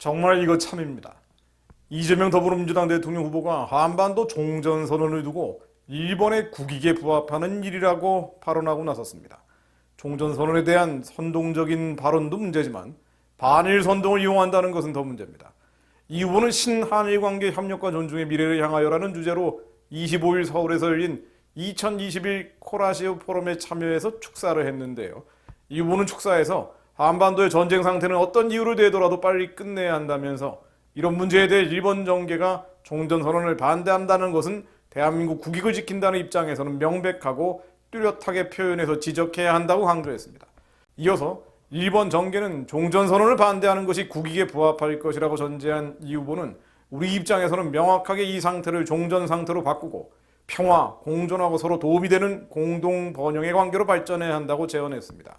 정말 이거 참입니다. 이재명 더불어민주당 대통령 후보가 한반도 종전선언을 두고 일본의 국익에 부합하는 일이라고 발언하고 나섰습니다. 종전선언에 대한 선동적인 발언도 문제지만 반일 선동을 이용한다는 것은 더 문제입니다. 이 후보는 신한일 관계 협력과 존중의 미래를 향하여라는 주제로 25일 서울에서 열린 2021 코라시오 포럼에 참여해서 축사를 했는데요. 이 후보는 축사에서 한반도의 전쟁 상태는 어떤 이유를 대더라도 빨리 끝내야 한다면서 이런 문제에 대해 일본 정계가 종전선언을 반대한다는 것은 대한민국 국익을 지킨다는 입장에서는 명백하고 뚜렷하게 표현해서 지적해야 한다고 강조했습니다. 이어서 일본 정계는 종전선언을 반대하는 것이 국익에 부합할 것이라고 전제한 이 후보는 우리 입장에서는 명확하게 이 상태를 종전 상태로 바꾸고 평화, 공존하고 서로 도움이 되는 공동 번영의 관계로 발전해야 한다고 제언했습니다.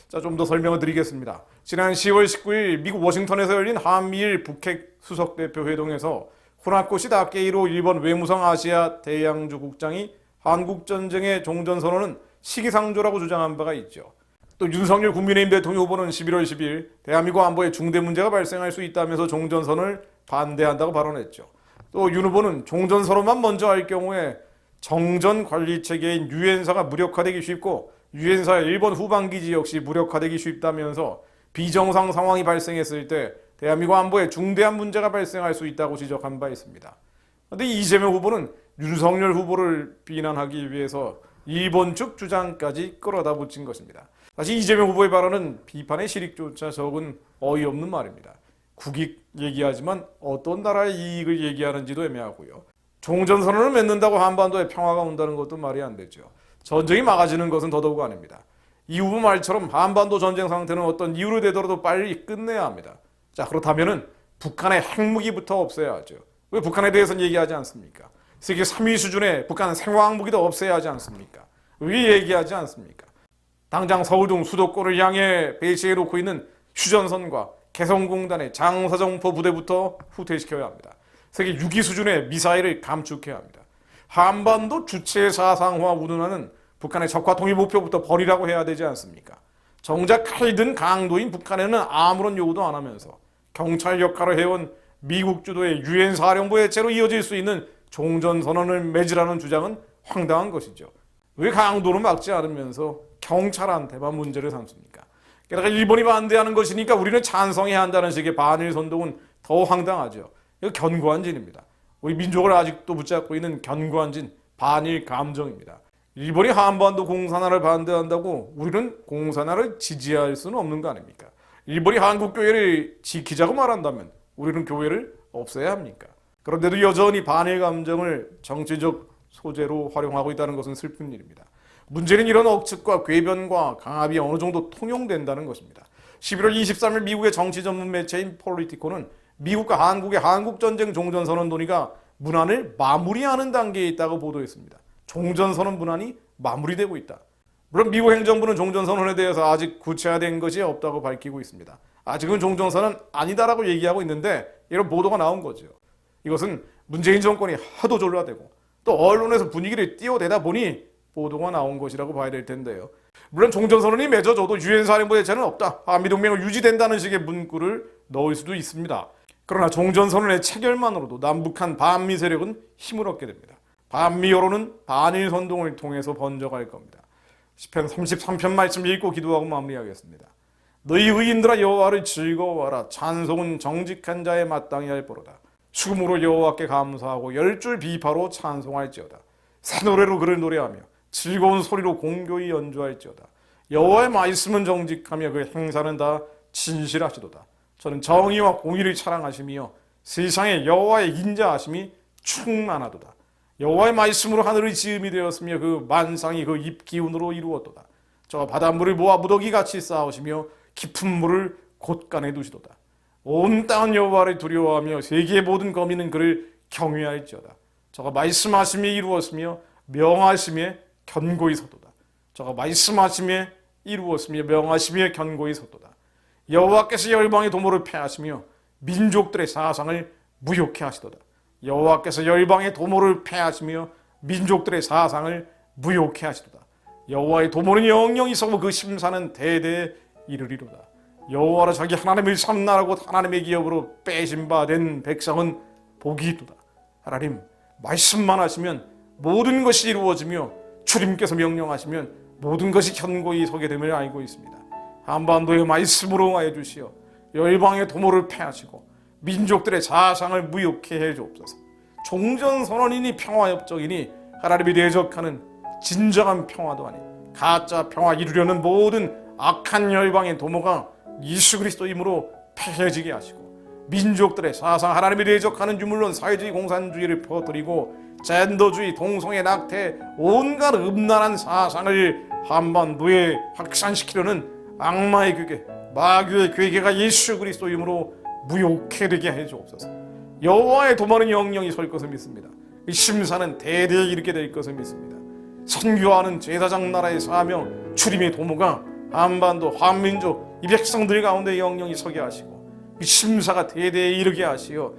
자, 좀 더 설명을 드리겠습니다. 지난 10월 19일 미국 워싱턴에서 열린 한미일 북핵 수석대표 회동에서 후나코시 다케이로 일본 외무성 아시아 대양주 국장이 한국전쟁의 종전선언은 시기상조라고 주장한 바가 있죠. 또 윤석열 국민의힘 대통령 후보는 11월 10일 대한민국 안보에 중대 문제가 발생할 수 있다면서 종전선언을 반대한다고 발언했죠. 또 윤 후보는 종전선언만 먼저 할 경우에 정전관리체계인 유엔사가 무력화되기 쉽고 유엔사의 일본 후방기지 역시 무력화되기 쉽다면서 비정상 상황이 발생했을 때 대한민국 안보에 중대한 문제가 발생할 수 있다고 지적한 바 있습니다. 그런데 이재명 후보는 윤석열 후보를 비난하기 위해서 일본 측 주장까지 끌어다 붙인 것입니다. 사실 이재명 후보의 발언은 비판의 실익조차 적은 어이없는 말입니다. 국익 얘기하지만 어떤 나라의 이익을 얘기하는지도 애매하고요. 종전선언을 맺는다고 한반도에 평화가 온다는 것도 말이 안 되죠. 전쟁이 막아지는 것은 더더욱 아닙니다. 이 후보 말처럼 한반도 전쟁 상태는 어떤 이유를 대더라도 빨리 끝내야 합니다. 자, 그렇다면은 북한의 핵무기부터 없애야 하죠. 왜 북한에 대해서는 얘기하지 않습니까? 세계 3위 수준의 북한 생화학무기도 없애야 하지 않습니까? 왜 얘기하지 않습니까? 당장 서울 등 수도권을 향해 배치해 놓고 있는 휴전선과 개성공단의 장사정포 부대부터 후퇴시켜야 합니다. 세계 6위 수준의 미사일을 감축해야 합니다. 한반도 주체 사상화 운운하는 북한의 적화 통일 목표부터 버리라고 해야 되지 않습니까? 정작 칼든 강도인 북한에는 아무런 요구도 안 하면서 경찰 역할을 해온 미국 주도의 유엔 사령부 해체로 이어질 수 있는 종전선언을 맺으라는 주장은 황당한 것이죠. 왜 강도를 막지 않으면서 경찰한테만 문제를 삼습니까? 게다가 일본이 반대하는 것이니까 우리는 찬성해야 한다는 식의 반일 선동은 더 황당하죠. 이거 견고한 진입니다. 우리 민족을 아직도 붙잡고 있는 견고한 진, 반일 감정입니다. 일본이 한반도 공산화를 반대한다고 우리는 공산화를 지지할 수는 없는 거 아닙니까? 일본이 한국교회를 지키자고 말한다면 우리는 교회를 없애야 합니까? 그런데도 여전히 반일 감정을 정치적 소재로 활용하고 있다는 것은 슬픈 일입니다. 문제는 이런 억측과 궤변과 강압이 어느 정도 통용된다는 것입니다. 11월 23일 미국의 정치 전문 매체인 폴리티코는 미국과 한국의 한국전쟁 종전선언 논의가 문안을 마무리하는 단계에 있다고 보도했습니다. 종전선언 문안이 마무리되고 있다. 물론 미국 행정부는 종전선언에 대해서 아직 구체화된 것이 없다고 밝히고 있습니다. 아직은 종전선언 아니다라고 얘기하고 있는데 이런 보도가 나온 거죠. 이것은 문재인 정권이 하도 졸라대고 또 언론에서 분위기를 띄워대다 보니 보도가 나온 것이라고 봐야 될 텐데요. 물론 종전선언이 맺어져도 유엔 사령부 해체는 없다. 한미동맹은 유지된다는 식의 문구를 넣을 수도 있습니다. 그러나 종전선언의 체결만으로도 남북한 반미 세력은 힘을 얻게 됩니다. 반미 여론은 반일 선동을 통해서 번져갈 겁니다. 시편 33편 말씀 읽고 기도하고 마무리하겠습니다. 너희 의인들아 여호와를 즐거워하라. 찬송은 정직한 자에 마땅히 할 버로다. 수금으로 여호와께 감사하고 10줄 비파로 찬송할지어다. 새 노래로 그를 노래하며 즐거운 소리로 공교히 연주할지어다. 여호와의 말씀은 정직하며 그 행사는 다 진실하시도다. 저는 정의와 공의를 찬양하시며 세상에 여호와의 인자하심이 충만하도다. 여호와의 말씀으로 하늘의 지음이 되었으며 그 만상이 그 입 기운으로 이루었도다. 저 바닷물을 모아 무더기같이 쌓으시며 깊은 물을 곳간에 두시도다. 온 땅은 여호와를 두려워하며 세계의 모든 거민은 그를 경외할지어다. 저가 말씀하심이 이루었으며 명하심에 견고히 섰도다. 저가 말씀하심에 이루었으며 명하심에 견고히 섰도다. 여호와께서 열방의 도모를 패하시며 민족들의 사상을 무효케 하시도다. 여호와께서 열방의 도모를 패하시며 민족들의 사상을 무효케 하시도다. 여호와의 도모는 영영이 서고 그 심사는 대대에 이르리로다. 여호와를 자기 하나님을 삼나라고 하나님의 기업으로 빼신 바 된 백성은 복이 있도다. 하나님 말씀만 하시면 모든 것이 이루어지며 주님께서 명령하시면 모든 것이 견고히 서게 됨을 알고 있습니다. 한반도의 말씀으로 응하여 주시어 열방의 도모를 패하시고 민족들의 사상을 무욕케 해 주옵소서. 종전선언이니 평화협정이니 하나님이 대적하는 진정한 평화도 아닌 가짜 평화 이루려는 모든 악한 열방의 도모가 예수 그리스도 이름으로 폐해지게 하시고 민족들의 사상 하나님이 대적하는 주 물론 사회주의 공산주의를 퍼뜨리고 젠더주의 동성애 낙태 온갖 음란한 사상을 한반도에 확산시키려는 악마의 괴계 마귀의 괴계가 예수 그리스도 이름으로 무욕해 되게 해 주옵소서. 여호와의 도모는 영영이 설 것을 믿습니다. 이 심사는 대대에 이르게 될 것을 믿습니다. 선교하는 제사장 나라의 사명 주님의 도모가 한반도 한민족 이 백성들 가운데 영영이 서게 하시고 이 심사가 대대에 이르게 하시어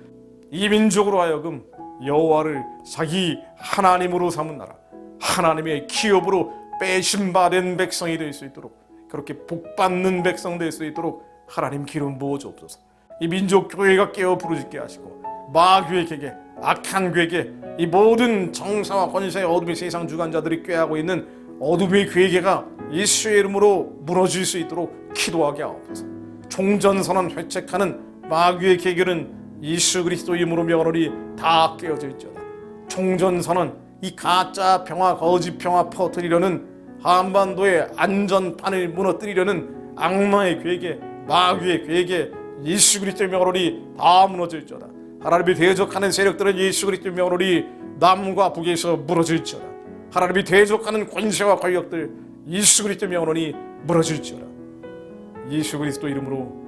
이 민족으로 하여금 여호와를 자기 하나님으로 삼은 나라 하나님의 기업으로 빼신 바 된 백성이 될 수 있도록 그렇게 복받는 백성 될 수 있도록 하나님 기름 부어 주옵소서. 이 민족 교회가 깨어 부르짖게 하시고 마귀의 계계 악한 괴계 이 모든 정사와 권세의 어둠의 세상 주관자들이 꾀하고 있는 어둠의 괴계가 예수의 이름으로 무너질 수 있도록 기도하게 하옵소서. 종전선언 회책하는 마귀의 계계는 예수 그리스도 이름으로 명하노니 다 깨어질지어다. 종전선언 이 가짜 평화 거짓 평화 퍼뜨리려는 한반도의 안전판을 무너뜨리려는 악마의 괴계 마귀의 괴계 예수 그리스도의 명하노니 다 무너질지어다. 하나님이 대적하는 세력들은 예수 그리스도의 명하노니 남과 북에서 무너질지어다. 하나님이 대적하는 권세와 권력들 예수 그리스도의 명하노니 무너질지어다. 예수 그리스도 이름으로